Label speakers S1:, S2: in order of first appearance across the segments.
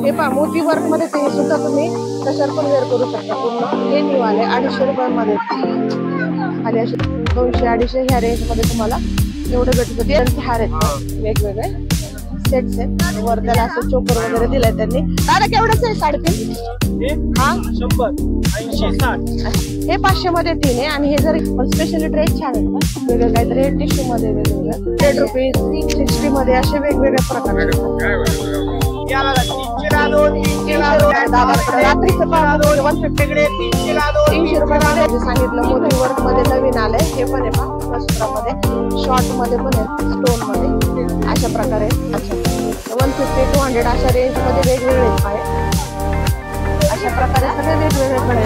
S1: हे पहा मोती वर्क मध्ये हे सुद्धा तुम्ही कशावर पण वेअर करू शकता. पूर्ण हे न्यू आले 250 रुपयांमध्ये. खाली असे 200-250 ह्या रेंज मध्ये तुम्हाला एवढे भेटत. त्यांचे हार आहेत वेगवेगळे सेट्स आहेत. वर त्याला असं चोकर वगैरे दिलाय त्यांनी. दादा केवढंच आहे 3.5? हा 100, 80, 60. हे 500 मध्ये 3 आहे. आणि हे जर स्पेशली ड्रेस छान आहेत का वेगळं काहीतरी टिश्यू मध्ये वेगवेगळं 100 रुपीज 60 मध्ये असे वेगवेगळे प्रकार आहेत. रात्रीचं 150 कडे 300 रुपये सांगितलं. मोती वर्क मध्ये नवीन आलंय. हे पण आहे पहा वस्त्रामध्ये शॉर्ट मध्ये पण आहे स्टोन मध्ये अशा प्रकारे. अच्छा 150-200 अशा रेंज मध्ये वेगवेगळे आहे. अशा प्रकारे सगळे वेगवेगळे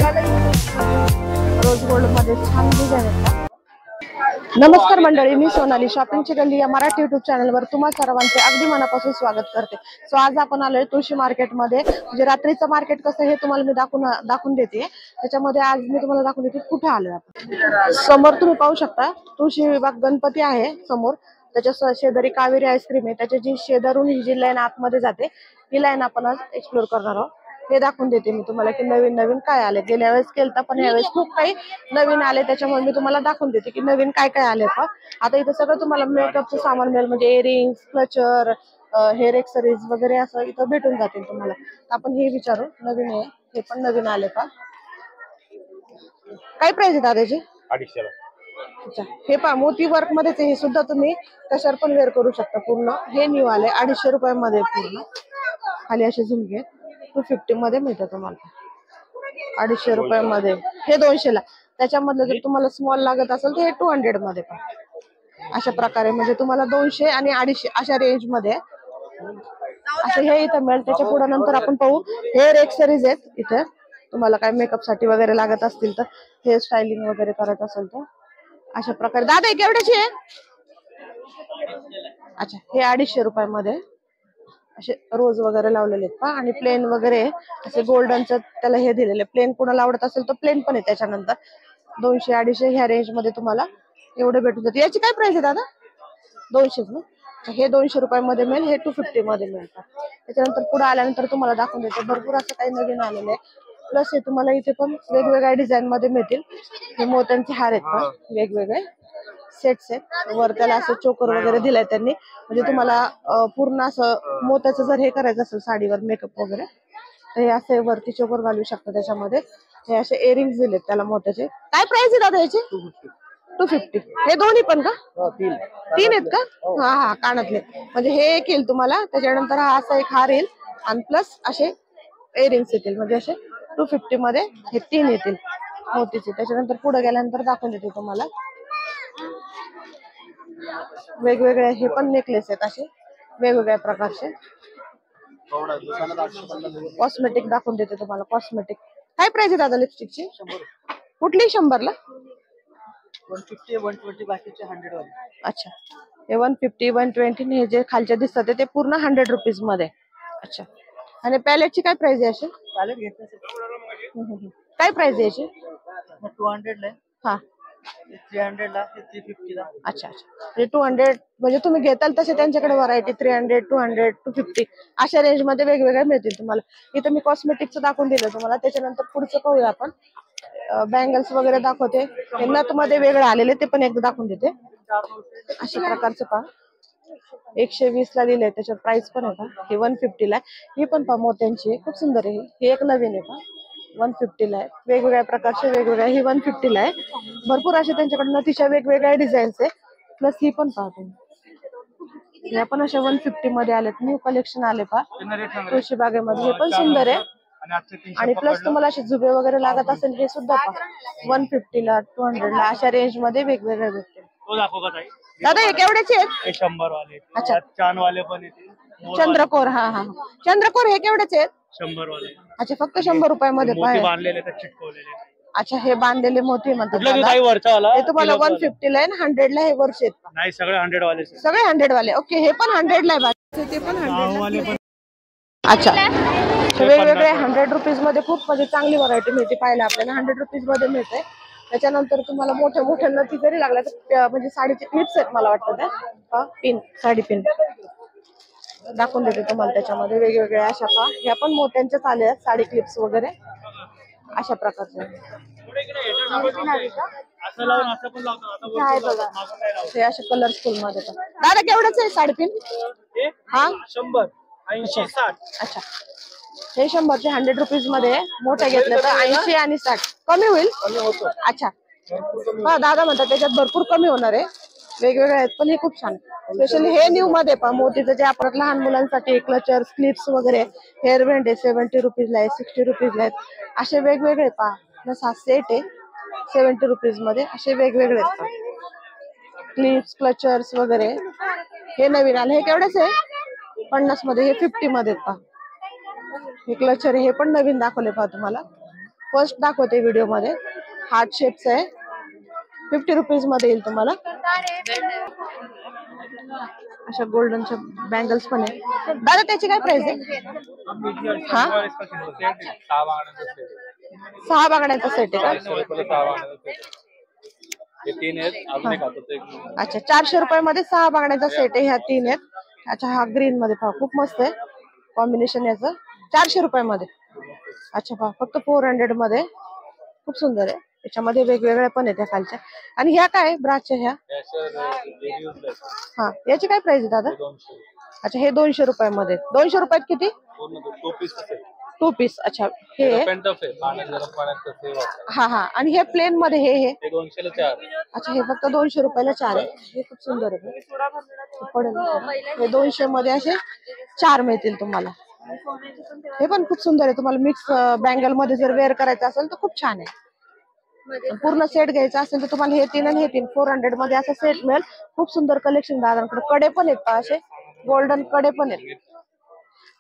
S1: रोज गोल्ड मध्ये छान डिझाईन आहेत. नमस्कार मंडळी, मी सोनाली. शॉपिंगची गल्ली या मराठी युट्यूब चॅनलवर तुम्हा सर्वांचे अगदी मनापासून स्वागत करते. सो आज आपण आलोय तुळशी मार्केटमध्ये. म्हणजे रात्रीचं मार्केट कसं हे तुम्हाला मी दाखवून देते. त्याच्यामध्ये आज मी तुम्हाला दाखवून देते कुठे आलोय आपण. समोर तुम्ही पाहू शकता तुळशी विभाग गणपती आहे समोर. त्याच्या शेजारी कावेरी आईस्क्रीम आहे. त्याच्या जी शेजारून ही जी लाईन आतमध्ये जाते ही लाईन आपण आज एक्सप्लोर करणार आहोत. हे दाखवून देते मी तुम्हाला की नवीन नवीन काय आले. गेल्या वेळेस केलं पण यावेळेस खूप काही नवीन आले. त्याच्यामुळे मी तुम्हाला दाखवून देते की नवीन काय काय आले. पण आता इथं सगळं तुम्हाला मेकअपचं सामान मिळेल. म्हणजे इयरिंग्स, क्लचर, हेअर एक्सरीज वगैरे असं इथं भेटून जातील तुम्हाला. आपण हे विचारू नवीन आहे. हे पण नवीन आले का? काय प्राइस आहे दादाची?
S2: 250 ला.
S1: अच्छा हे पहा मोती वर्क मध्ये हे सुद्धा तुम्ही कशावर पण वेअर करू शकता. पूर्ण हे न्यू आले 250 रुपयांमध्ये. पूर्ण खाली असे झुमके 250 मध्ये मिळतात तुम्हाला. 250 रुपयांमध्ये हे 200 ला. त्याच्यामधलं जर तुम्हाला स्मॉल लागत असेल तर हे 200 मध्ये पण अशा प्रकारे. म्हणजे तुम्हाला 200 आणि 250 अशा रेंज मध्ये असं हे इथं मिळेल. त्याच्या पुढे नंतर आपण पाहू हेअर एक्सरीज आहेत. इथे तुम्हाला काय मेकअप साठी वगैरे लागत असतील तर हेअर स्टायलिंग वगैरे करत असेल तर अशा प्रकारे. दादा केवढ्याची आहे? अच्छा हे 250 रुपयांमध्ये असे रोज वगैरे लावलेले आहेत पहा. आणि प्लेन वगैरे असे गोल्डनचं त्याला हे दिलेले. प्लेन कोणाला आवडत असेल तर प्लेन पण आहे. त्याच्यानंतर 200-250 ह्या रेंज मध्ये तुम्हाला एवढे भेटून जाते. याची काय प्राइस आहे दादा? 200 ना. हे 200 रुपयांमध्ये मिळेल. हे 250 मध्ये मिळतात. त्याच्यानंतर पुढे आल्यानंतर तुम्हाला दाखवून देते भरपूर असं काही नवीन आलेलं आहे. प्लस हे तुम्हाला इथे पण वेगवेगळ्या डिझाईन मध्ये मिळतील. हे मोत्यांचे हार आहेत ना वेगवेगळे सेट्स आहेत. वर त्याला असं चोकर वगैरे दिलाय त्यांनी. म्हणजे तुम्हाला पूर्ण असं मोत्याचं जर हे करायचं असेल साडीवर मेकअप वगैरे तर हे असे वरती चोकर घालू शकता. त्याच्यामध्ये हे असे इयरिंग्स दिलेत त्याला मोत्याचे. काय प्राइस आहे दादा याची? 250. हे दोन्ही पण का? 3 आहेत का? हा हा कानातले. म्हणजे हे एक येईल तुम्हाला. त्याच्यानंतर हा असा एक हार येईल आणि प्लस असे इयरिंग्स येतील. म्हणजे असे 250 मध्ये हे 3 येतील मोतीचे. त्याच्यानंतर पुढे गेल्यानंतर दाखवून देते तुम्हाला वेगवेगळे हे पण नेकलेस आहेत असे वेगवेगळ्या प्रकारचे. कॉस्मेटिक दाखवून देते तुम्हाला. कॉस्मेटिक काय प्राइस आहे दादा लिपस्टिकची? कुठली 100 ला?
S3: 150, 120 बाकीचे 100 वाले.
S1: अच्छा हे 150, 120 हे जे खालचे दिसतात ते पूर्ण 100 रुपीज मध्ये. अच्छा आणि पॅलेटची काय प्राइस आहे अशी?
S3: पॅलेट घेतलं
S1: काय प्राइस आहे याची?
S3: 200 ला.
S1: हा
S3: 300 ला, 350 ला.
S1: अच्छा अच्छा म्हणजे 200 म्हणजे तुम्ही घेताल तसे त्यांच्याकडे व्हरायटी 300, 200, 250 अशा रेंज मध्ये वेगवेगळे मिळतील तुम्हाला. इथं मी कॉस्मेटिकचं दाखवून दिलं तुम्हाला. त्याच्यानंतर पुढचं पाहूया आपण. बँगल्स वगैरे दाखवते. हे नथ मध्ये वेगळे आलेले ते पण एकदा दाखवून देते. अशा प्रकारचं पहा 120 ला दिले. त्याच्यात प्राइस पण आहे का? हे 150 ला. ही पण पहा मोत्यांची खूप सुंदर आहे. हे एक नवीन आहे का? 150 ला आहे. वेगवेगळ्या प्रकारचे वेगवेगळ्या. ही 150 ला आहे. भरपूर अशा त्यांच्याकडे नथीच्या वेगवेगळ्या डिझाईन्स आहे. प्लस ही पण पहा तुम्ही. या पण अशा 150 मध्ये आलेत. न्यू कलेक्शन आले पहा तुळशी बागेमध्ये. हे पण सुंदर आहे. आणि प्लस तुम्हाला असे झुबे वगैरे लागत असेल हे सुद्धा पहा 150 ला, 200 ला अशा रेंज मध्ये वेगवेगळे भेटतील. दादा हे केवढ्याचे आहेत?
S2: 100 वाले.
S1: अच्छा
S2: चांद वाले पण येते.
S1: चंद्रकोर. हा हा चंद्रकोर हे केवढ्याचे आहेत?
S2: 100 वाले.
S1: अच्छा फक्त 100 रुपयामध्ये
S2: मोती बांधलेले तर चिटकवलेले.
S1: अच्छा हे बांधलेले मोती म्हणतात
S2: कुठला काही वरचा वाला?
S1: हे तुम्हाला 150 ला आहे 100 ला हे वर्ष आहेत.
S2: नाही सगळे 100 वाले.
S1: सगळे 100 वाले. ओके हे पण 100 ला आहे बाकी ते पण 100
S2: वाले पण.
S1: अच्छा वेगवेगळे 100 रुपीज मध्ये खूप म्हणजे चांगली व्हरायटी मिळते पाहायला आपल्याला. 100 रुपीज मध्ये मिळते. त्याच्यानंतर तुम्हाला मोठ्या मोठ्या नथी जरी लागल्या तर म्हणजे साडीचे क्लिप्स आहेत मला वाटतं त्या पिन साडी पिन दाखवून देते तुम्हाला त्याच्यामध्ये वेगवेगळ्या अशा पहा. ह्या पण मोत्यांच्याच आल्या आहेत साडी क्लिप्स वगैरे अशा प्रकारचे.
S2: असं लावून असं पण लावतो. आता
S1: इथे आहे बघा हे असे कलरफुल मध्ये पण. दादा केवढंच आहे साडेतीन? हा
S2: 100, 80, 60.
S1: अच्छा हे 100चे 100 रुपीज मध्ये आहे. मोठे घेतले तर 80 आणि 60 कमी होईल. अच्छा हा दादा म्हणतात त्याच्यात भरपूर कमी होणार आहे. वेगवेगळे आहेत पण हे खूप छान. स्पेशली हे न्यू मध्ये पहा मोतीचं जे आपण लहान मुलांसाठी क्लचर क्लिप्स वगैरे हेअर बँड आहे 70 रुपीजला आहे 60 रुपीजला आहेत असे वेगवेगळे पहा. प्लस हा सेट आहे 70 रुपीज मध्ये असे वेगवेगळे आहेत क्लिप्स क्लचर्स वगैरे. हे नवीन आले हे केवढेच आहे 50 मध्ये हे 50 मध्ये पहा. हे क्लचर हे पण नवीन दाखवले पहा तुम्हाला. फर्स्ट दाखवते व्हिडिओ मध्ये. हार्ट शेप्स आहे 50 रुपीज मध्ये येईल तुम्हाला. अशा गोल्डनच्या बँगल्स पण आहे. दादा त्याची काय प्राइस आहे? हा 6 बांगड्यांचा सेट आहे का? अच्छा 400 रुपयामध्ये 6 बांगड्यांचा सेट आहे. ह्या 3 आहेत. अच्छा हा ग्रीन मध्ये पहा खूप मस्त आहे कॉम्बिनेशन याचं 400 रुपयामध्ये. अच्छा पहा फक्त 400 मध्ये खूप सुंदर आहे. याच्यामध्ये वेगवेगळ्या पण आहेत त्या खालच्या. आणि ह्या काय ब्राच्या ह्या? हा याची काय प्राइस आहे दादा? अच्छा हे 200 रुपयामध्ये. 200 रुपयात किती? 2 पीस. अच्छा हे हा हा आणि हे प्लेन मध्ये हे
S2: 200 ला 4.
S1: अच्छा हे फक्त 200 रुपयाला 4 आहे. हे खूप सुंदर आहे. हे 200 मध्ये असे 4 मिळतील तुम्हाला. हे पण खूप सुंदर आहे. तुम्हाला मिक्स बँगल मध्ये जर वेअर करायचं असेल तर खूप छान आहे. पूर्ण सेट घ्यायचा असेल तर तुम्हाला हे 3 आणि हे 3 400 मध्ये असं सेट मिळेल. खूप सुंदर कलेक्शन दादांकडे. कडे पण आहेत पहा असे गोल्डन कडे पण आहेत.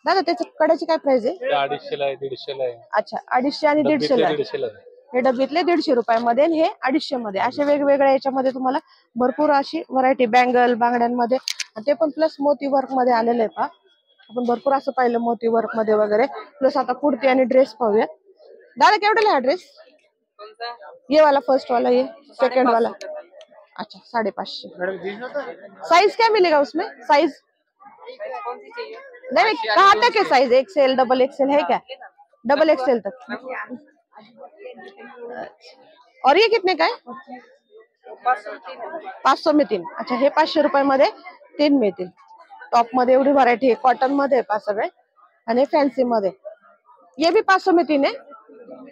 S1: दादा त्याच्या कड्याची काय प्राइस आहे?
S2: 250 ला आहे 150 ला आहे.
S1: अच्छा 250 आणि 150 ला आहे. हे डब्यातले 150 रुपयामध्ये आणि हे 250 मध्ये असे वेगवेगळ्या याच्यामध्ये तुम्हाला भरपूर अशी व्हरायटी बँगल बांगड्यांमध्ये ते पण प्लस मोती वर्क मध्ये आलेले आहे पहा. आपण भरपूर असं पाहिलं मोती वर्क मध्ये वगैरे. प्लस आता कुर्ती आणि ड्रेस पाहूया. दादा केवढा आहे ड्रेस? ये वाला फर्स्ट वाला ये सेकंड वाला. अच्छा 550. साइज क्या मिलेगा उसमें? साइज नहीं कहाँ तक है साइज? एक्सेल डबल एक्सेल है क्या? डबल एक्सेल तक. और ये कितने का है? 500 में 3. अच्छा हे 500 रुपयामध्ये 3 मिळतील. टॉप मध्ये एवढी व्हरायटी आहे. कॉटन मध्ये पहा सगळे आणि फॅन्सी मध्ये. ये भी 500 में 3 है.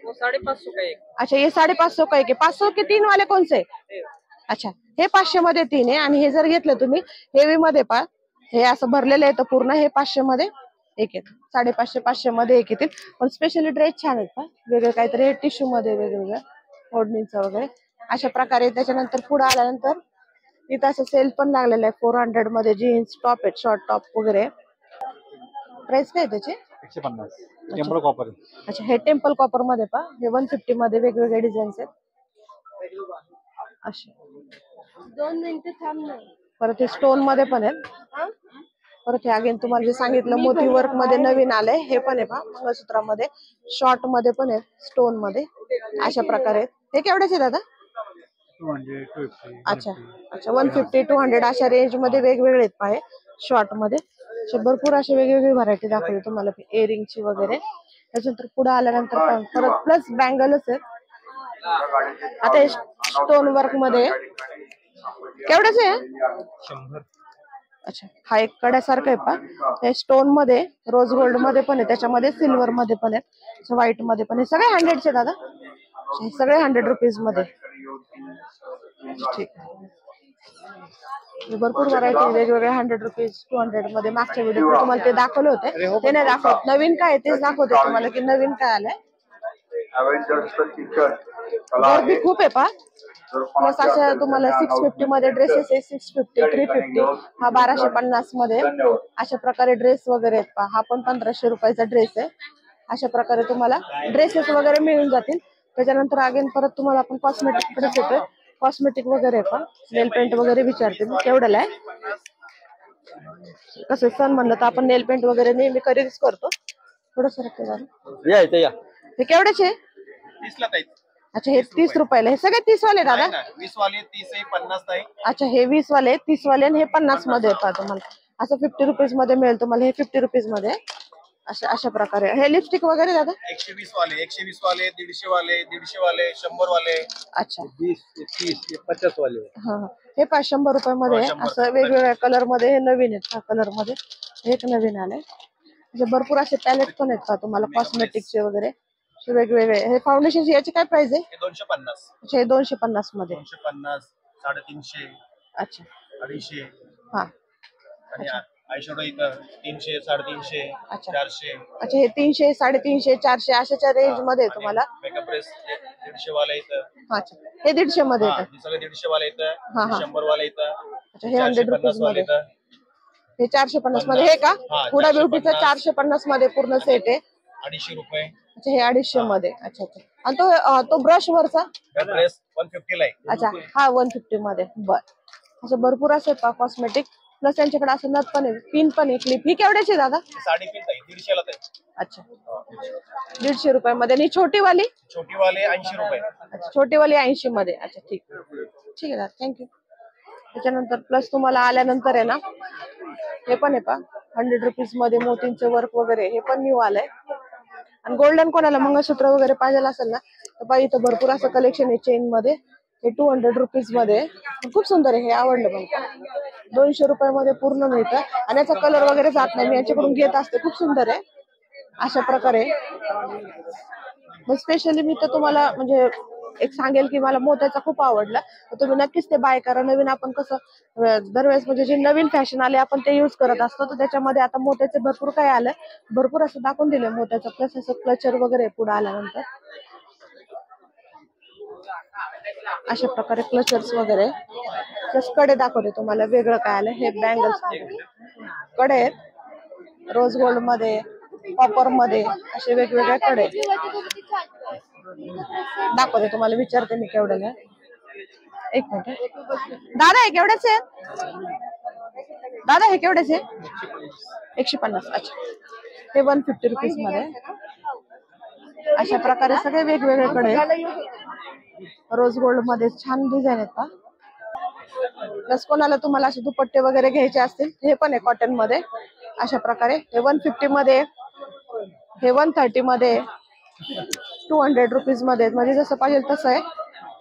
S3: 550 का एक.
S1: अच्छा ये 550 का एक है. 500 के 3 वाले कौन से? अच्छा हे 500 मध्ये 3 आहे. आणि हे जर घेतलं तुम्ही हेवी मध्ये पहा हे असं भरलेलं आहे तर पूर्ण हे 500 मध्ये एक येत. 550 500 मध्ये एक येतील. पण स्पेशली ड्रेस छान आहेत पहा वेगळे काहीतरी टिश्यू मध्ये वेगवेगळ्या ओढणीचं वगैरे अशा प्रकारे. त्याच्यानंतर पुढे आल्यानंतर इथं असं सेल पण लागलेलं आहे 400 मध्ये जीन्स टॉप आहेत शॉर्ट टॉप वगैरे. प्राइस काय त्याचे?
S2: 150. Temple copper.
S1: अच्छा हे टेम्पल कॉपर मध्ये पहा हे 150 मध्ये वेगवेगळे डिझाईन्स आहेत असे. 2 मिनिटं थांब ना. परत हे स्टोन मध्ये पण आहेत. परत हे अगेन तुम्हाला जे सांगितलं मोती वर्क मध्ये नवीन आलंय हे पण आहे पहा मंगळसूत्रामध्ये शॉर्ट मध्ये पण आहे स्टोन मध्ये अशा प्रकारे. हे केवढ्याचे दादा?
S2: 200, 250.
S1: अच्छा अच्छा 150 200 अशा रेंज मध्ये वेगवेगळे आहेत पहा शॉर्ट मध्ये. भरपूर अशी वेगवेगळी व्हरायटी दाखवली तुम्हाला इयरिंगची वगैरे. त्याच्यानंतर पुढे आल्यानंतर परत प्लस बँगलच आहेत. आता हे स्टोन वर्क मध्ये केवढ्याच आहे?
S2: 100.
S1: अच्छा हा एक कड्यासारखं आहे पहा हे स्टोन मध्ये रोज गोल्ड मध्ये पण आहे त्याच्यामध्ये सिल्वर मध्ये पण आहे व्हाईट मध्ये पण आहे. सगळे 100 चे दादा. हे सगळे 100 रुपीज मध्ये. ठीक भरपूर व्हरायटी वेगवेगळ्या 100 रुपीज 200 मध्ये. मागच्या व्हिडिओ तुम्हाला ते दाखवले होते ते नाही दाखवत. नवीन काय तेच दाखवते तुम्हाला की नवीन काय आलंय. गर्दी खूप आहे पहा. प्लस अशा तुम्हाला 650 मध्ये ड्रेसेस आहे 650 350 हा 1250 मध्ये अशा प्रकारे ड्रेस वगैरे आहेत पहा. हा पण 1500 रुपयाचा ड्रेस आहे. अशा प्रकारे तुम्हाला ड्रेसेस वगैरे मिळून जातील. त्याच्यानंतर अगेन परत तुम्हाला आपण कॉस्मेटिक कडे येतोय. कॉस्मेटिक वगैरे पण नेल पेंट वगैरे विचारते मी केवढ्याला आहे. कसं सण म्हणलं तर आपण नेल पेंट वगैरे नेहमी खरेदीच करतो. थोडस हे केवढ्याचे?
S4: 30 ला ताई.
S1: अच्छा हे 30 रुपयाला. हे सगळे 30 वाले दादा?
S4: 20 वाले 30 आहे 50 आहे.
S1: अच्छा हे 20 वाले 30 वाले आणि हे 50 मध्ये येतात तुम्हाला. असं 50 रुपीज मध्ये मिळेल तुम्हाला. हे 50 रुपीज मध्ये अशा प्रकारे. हे लिपस्टिक वगैरे दादा
S4: 120 वाले, 120 वाले, 150 वाले, 150 वाले, 100 वाले.
S1: अच्छा
S2: 20, 30, 50 वाले.
S1: हा हे 100 रुपयामध्ये असं वेगवेगळ्या कलर मध्ये. हे नवीन आहेत हा कलर मध्ये. हे एक नवीन आलंय. म्हणजे भरपूर असे पॅलेट पण आहेत का तुम्हाला कॉस्मेटिकचे वगैरे वेगवेगळे. हे फाउंडेशन याची काय प्राइस आहे?
S4: 250.
S1: अच्छा हे 250 मध्ये.
S4: 250, 350.
S1: अच्छा
S4: 250.
S1: हा
S4: आणि आयशॅडो इथं 300, 350,
S1: अच्छा
S4: 400.
S1: अच्छा हे 300, 350, 400 अशाच्या रेंज मध्ये तुम्हाला.
S4: मेकअप ब्रश 150 वाला इथं.
S1: अच्छा हे 150 मध्ये येतं.
S4: हे सगळे 150 वाले इथं.
S1: हा, हा.
S4: 100 वाले इथं.
S1: अच्छा हे 100 रुपीज
S4: 450 वाले
S1: मध्ये.
S4: इथं.
S1: हे 450 मध्ये हे का? हुडा ब्युटीचा 450 मध्ये पूर्ण सेट आहे.
S4: 250 रुपये.
S1: अच्छा हे 250 मध्ये. अच्छा अच्छा. आणि तो ब्रश वरचा
S4: ब्रश 150 ला आहे.
S1: अच्छा हा 150 मध्ये. बर असं भरपूर असे कॉस्मेटिक. प्लस त्यांच्याकडे असं नथ पण आहे, पिन पण आहे, क्लिप. ही केवढ्याची दादा?
S4: 350 आहे, 150 ला आहे.
S1: अच्छा 150 रुपयामध्ये. आणि छोटी वाली?
S4: छोटी वाले 80 रुपये.
S1: अच्छा छोटी वाली 80 मध्ये. अच्छा ठीक ठीक आहे दादा थँक्यू. त्याच्यानंतर प्लस तुम्हाला आल्यानंतर आहे ना हे पण आहे पा 100 रुपीज मध्ये मोतींचे वर्क वगैरे. हे पण न्यू आलंय. आणि गोल्डन कोणाला मंगळसूत्र वगैरे पाहिजे असेल ना तर पहा इथं भरपूर असं कलेक्शन आहे चेन मध्ये. हे 200 रुपीज मध्ये. खूप सुंदर आहे. हे आवडलं मला. 200 रुपयामध्ये पूर्ण मिळतं. आणि याचा कलर वगैरे जात नाही. मी यांच्याकडून घेत असते. खूप सुंदर आहे अशा प्रकारे. मग स्पेशली मी तर तुम्हाला म्हणजे एक सांगेल की मला मोत्याचा खूप आवडला तर तुम्ही नक्कीच ते बाय करा. नवीन आपण कसं दरवेळेस म्हणजे जे नवीन फॅशन आले आपण ते युज करत असतो. तर त्याच्यामध्ये आता मोत्याचे भरपूर काय आलं. भरपूर असं दाखवून दिलं मोत्याचं. प्लस असं क्लचर वगैरे पुढे आल्यानंतर अशा प्रकारे क्लचर्स वगैरे. प्लस कडे दाखवते तुम्हाला वेगळं काय आलं. हे बँगल्स कडे आहेत रोज गोल्ड मध्ये, कॉपर मध्ये असे वेगवेगळे कडे दाखवते तुम्हाला. विचारते मी केवढ्याला. एक मिनिट दादा हे केवढ्याचे आहेत? दादा हे केवढ्याचे? 150. अच्छा हे 150 रुपीज मध्ये. अशा प्रकारे सगळे वेगवेगळे कडे रोज गोल्ड मध्ये छान डिझाईन आहेत का. प्लस कोणाला तुम्हाला असे दुपट्टे वगैरे घ्यायचे असतील हे पण आहे कॉटन मध्ये अशा प्रकारे. हे 150 मध्ये, हे 130 मध्ये, 200 रुपीज मध्ये. म्हणजे जसं पाहिजे तसं आहे.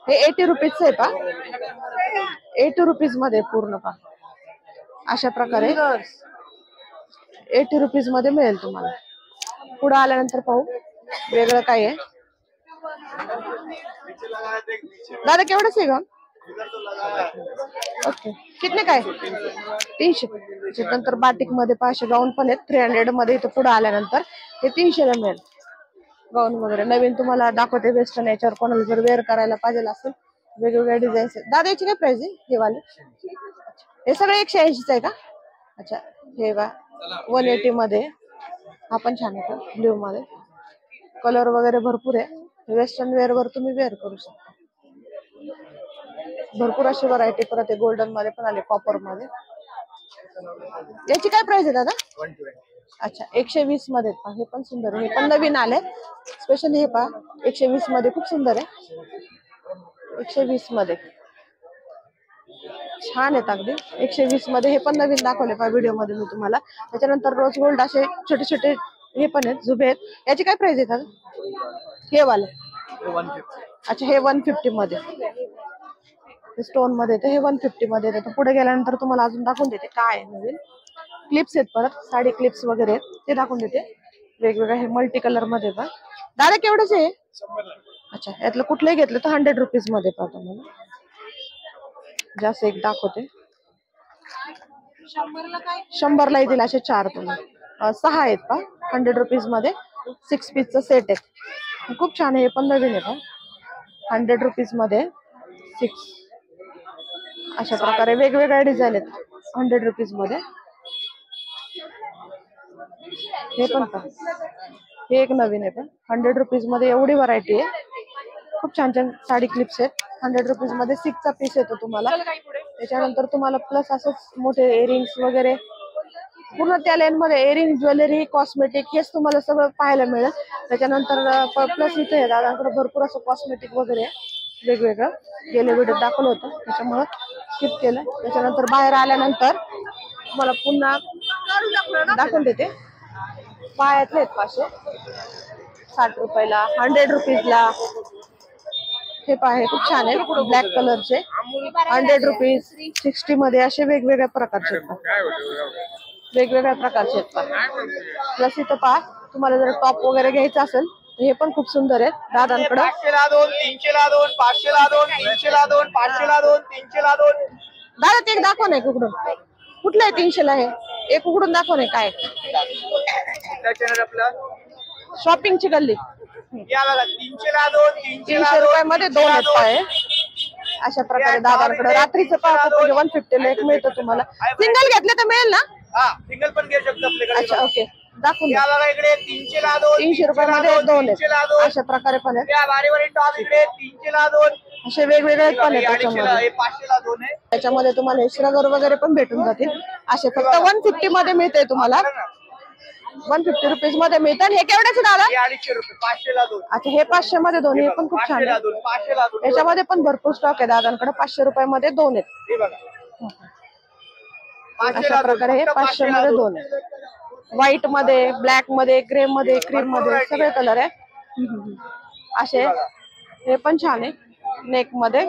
S1: हे 80 रुपीजचं आहे का? 80 रुपीज मध्ये पूर्ण का अशा प्रकारे 80 रुपीज मध्ये मिळेल तुम्हाला. पुढे आल्यानंतर पाहू वेगळं काय आहे. दादा केवढंच आहे ग? ओके कितने काय? 300. नंतर बाटिक मध्ये 500 गाऊन पण आहेत 300 मध्ये. इथं पुढे आल्यानंतर हे 300 ला मिळेल गाऊन वगैरे. नवीन तुम्हाला दाखवते वेस्टर्न. याच्यावर कोणाला जर वेअर करायला पाहिजे असेल वेगवेगळ्या डिझाईन्स आहेत. दादा याची काय प्राइस आहे? हे वाले हे सगळे 180 आहे का? अच्छा हे बा 180 मध्ये. हा पण छान आहे का ब्ल्यू मध्ये. कलर वगैरे भरपूर आहे. वेस्टर्न वेअर वर तुम्ही वेअर करू शकता. भरपूर अशी व्हरायटी. परत आहे गोल्डन मध्ये पण आले, कॉपर मध्ये. याची काय प्राइस आहे दादा?
S4: 120.
S1: अच्छा 120 मध्ये. हे पण सुंदर आहे. हे पण नवीन आले स्पेशली. हे पहा 120 मध्ये खूप सुंदर आहे. 120 मध्ये छान आहेत अगदी. 120 मध्ये. हे पण नवीन दाखवले पहा व्हिडिओ मध्ये मी तुम्हाला. त्याच्यानंतर रोज गोल्ड असे छोटे छोटे हे पण आहेत जुबे आहेत. याची काय प्राइस आहे दादा? हे वाले
S4: 150.
S1: अच्छा हे 150 मध्ये स्टोन मध्ये. तर हे 150 मध्ये येतं. पुढे गेल्यानंतर तुम्हाला अजून दाखवून देते काय आहे नवीन. क्लिप्स आहेत परत साडी क्लिप्स वगैरे आहेत ते दाखवून देते वेगवेगळ्या. हे मल्टी कलर मध्ये पण. दादा केवढंच आहे? अच्छा यातलं कुठलंही घेतलं तर 100 रुपीज मध्ये पाहतो मला. जास्त एक दाखवते 100ला येतील असे 4 तुम्ही 6 आहेत का 100 रुपीज मध्ये. 6 पीसचा सेट आहे. खूप छान आहे. हे पण नवीन आहे का 100 रुपीज मध्ये 6 अशा प्रकारे वेगवेगळ्या डिझाईन आहेत 100 रुपीज मध्ये. हे पण का हे एक नवीन आहे पण 100 रुपीज मध्ये. एवढी व्हरायटी आहे. खूप छान छान साडी क्लिप्स आहेत 100 रुपीज मध्ये. 6चा पीस येतो तुम्हाला. त्याच्यानंतर तुम्हाला प्लस असंच मोठे इयरिंग्स वगैरे पूर्ण त्या लाईन मध्ये. इयरिंग, ज्वेलरी, कॉस्मेटिक हेच तुम्हाला सगळं पाहायला मिळेल. त्याच्यानंतर प्लस इथे दादांकडे भरपूर असं कॉस्मेटिक वगैरे वेगवेगळं. गेले व्हिडिओ दाखवलं होतं त्याच्यामुळं स्किप केलं. त्याच्यानंतर बाहेर आल्यानंतर मला पुन्हा दाखवून देते. पायातले आहेत पाचशे, 60 रुपयाला, 100 रुपीजला. हे पाहे खूप छान आहे, ब्लॅक कलरचे 100 रुपीज, 60 मध्ये असे वेगवेगळ्या प्रकारचे प्लस इथं पहा, तुम्हाला जर टॉप वगैरे घ्यायचं असेल तर हे पण खूप सुंदर आहेत दादांकडे.
S4: 500ला 2, 300ला 2, 500ला 2, 300ला 2, 500ला 2, 300ला 2.
S1: दादा ते एक दाखव नाही उघडून, कुठलं आहे 300ला? हे एक उघडून दाखव नाही काय. शॉपिंगची गल्ली.
S4: या बघा 300ला 2,
S1: 300 रुपयामध्ये 2 आहेत पाय अशा प्रकारे दादांकडे. रात्रीचं पाहतो म्हणजे 150 ला एक मिळतं तुम्हाला. सिंगल घेतले तर मिळेल ना?
S4: हा सिंगल पण घेऊ शकतो आपल्याकडे.
S1: अच्छा ओके, दाखवून
S4: या बघा इकडे 300ला 2,
S1: 300 रुपयामध्ये 2 आहेत अशा प्रकारे पण आहेत.
S4: या भारी टॉप इकडे 300ला 2,
S1: असे वेगवेगळे पण आहेत
S4: 250ला,
S1: त्याच्यामध्ये.
S4: हे 500ला 2 आहे.
S1: त्याच्यामध्ये तुम्हाला हे श्रगर वगैरे पण भेटून जातील. असे फक्त 150 मध्ये मिळते तुम्हाला, 150 रुपीज मध्ये मिळतं. हे केवढ्याचे दादा?
S4: हे 250 रुपये, 500ला 2.
S1: अच्छा हे 500 मध्ये 2, हे पण खूप छान
S4: 500ला
S1: आहे.
S4: 2, 500ला 2.
S1: याच्यामध्ये पण भरपूर स्टॉक आहे दादांकडे. 500 रुपयामध्ये 2 आहेत
S4: हे बघा
S1: अशा
S4: 500ला 2,
S1: प्रकारे. हे
S4: फक्त
S1: 500
S4: 500ला
S1: मध्ये
S4: 2.
S1: 2 आहेत. व्हाईट मध्ये, ब्लॅक मध्ये, ग्रे मध्ये, क्रीम मध्ये सगळे कलर आहे असे. हे पण छान आहे, नेक मध्ये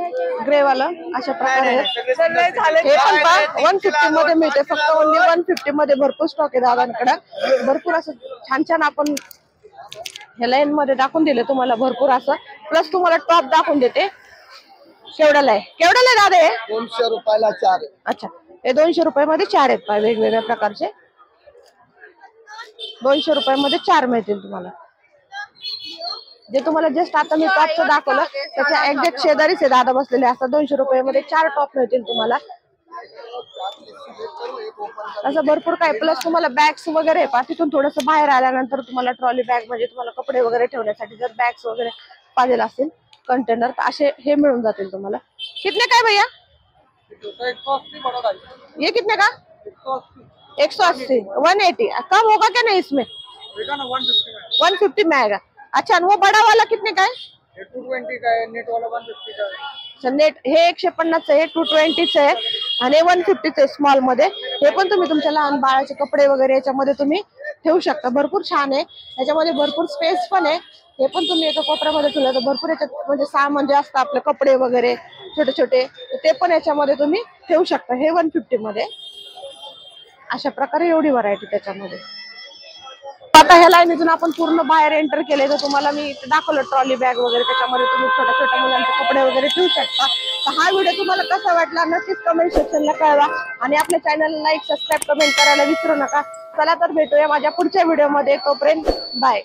S1: ग्रे वाला अशा प्रकारे. हे पण पहा 150 मध्ये मिळते, फक्त ओनली 150 मध्ये. भरपूर स्टॉक आहे दादांकडे, भरपूर असं छान छान. आपण हे लाईन मध्ये दाखवून दिले तुम्हाला भरपूर असं. प्लस तुम्हाला टॉप दाखवून देते. केवढ्याला आहे? केवढ्याला आहे दादा हे?
S2: 200 रुपयाला 4.
S1: अच्छा हे 200 रुपयामध्ये 4 आहेत पहा वेगवेगळ्या प्रकारचे. 200 रुपयामध्ये 4 मिळतील तुम्हाला. जे तुम्हाला जस्ट आता मी टॉपचं दाखवलं त्याच्या एक्झॅक्ट शेजारीच आहे दादा बसलेले असतात. 200 रुपयामध्ये 4 टॉप मिळतील तुम्हाला. असं भरपूर काय. प्लस तुम्हाला बॅग्स वगैरे पहा, तिथून थोडंसं बाहेर आल्यानंतर तुम्हाला ट्रॉली बॅग म्हणजे तुम्हाला कपडे वगैरे ठेवण्यासाठी जर बॅग्स वगैरे पाहिजे असतील कंटेनर तर असे हे मिळून जातील तुम्हाला. कितने काय भैया? ये कितने का? 180, 180. कम होगा क्या नहीं इसमें? 150 में आएगा. अच्छा वो बड़ा वाला कितने का है?
S2: 220 का है, नेट वाला 150 का है.
S1: अच्छा नेट हे 150 आहे, 220 आहे आणि 150 आहे स्मॉल मध्ये. हे पण तुम्ही तुमच्या लहान बाळाचे कपडे वगैरे याच्यामध्ये तुम्ही ठेवू शकता. भरपूर छान आहे, याच्यामध्ये भरपूर स्पेस पण आहे. हे पण तुम्ही एका कोपऱ्यामध्ये ठेवलं तर भरपूर याच्यात म्हणजे सामान जे असतं आपले कपडे वगैरे छोटे छोटे ते पण याच्यामध्ये तुम्ही ठेवू शकता. हे 150 मध्ये अशा प्रकारे एवढी व्हरायटी त्याच्यामध्ये. आता ह्या लाईनीतून आपण पूर्ण बाहेर एंटर केले तर तुम्हाला मी दाखवलं ट्रॉली बॅग वगैरे, त्याच्यामध्ये तुम्ही छोट्या छोट्या मुलांचे कपडे वगैरे ठेवू शकता. तर हा व्हिडिओ तुम्हाला कसा वाटला नक्कीच कमेंट सेक्शनला कळवा आणि आपल्या चॅनलला लाईक, सबस्क्राईब, कमेंट करायला विसरू नका. चला तर भेटूया माझ्या पुढच्या व्हिडिओमध्ये. तोपर्यंत बाय.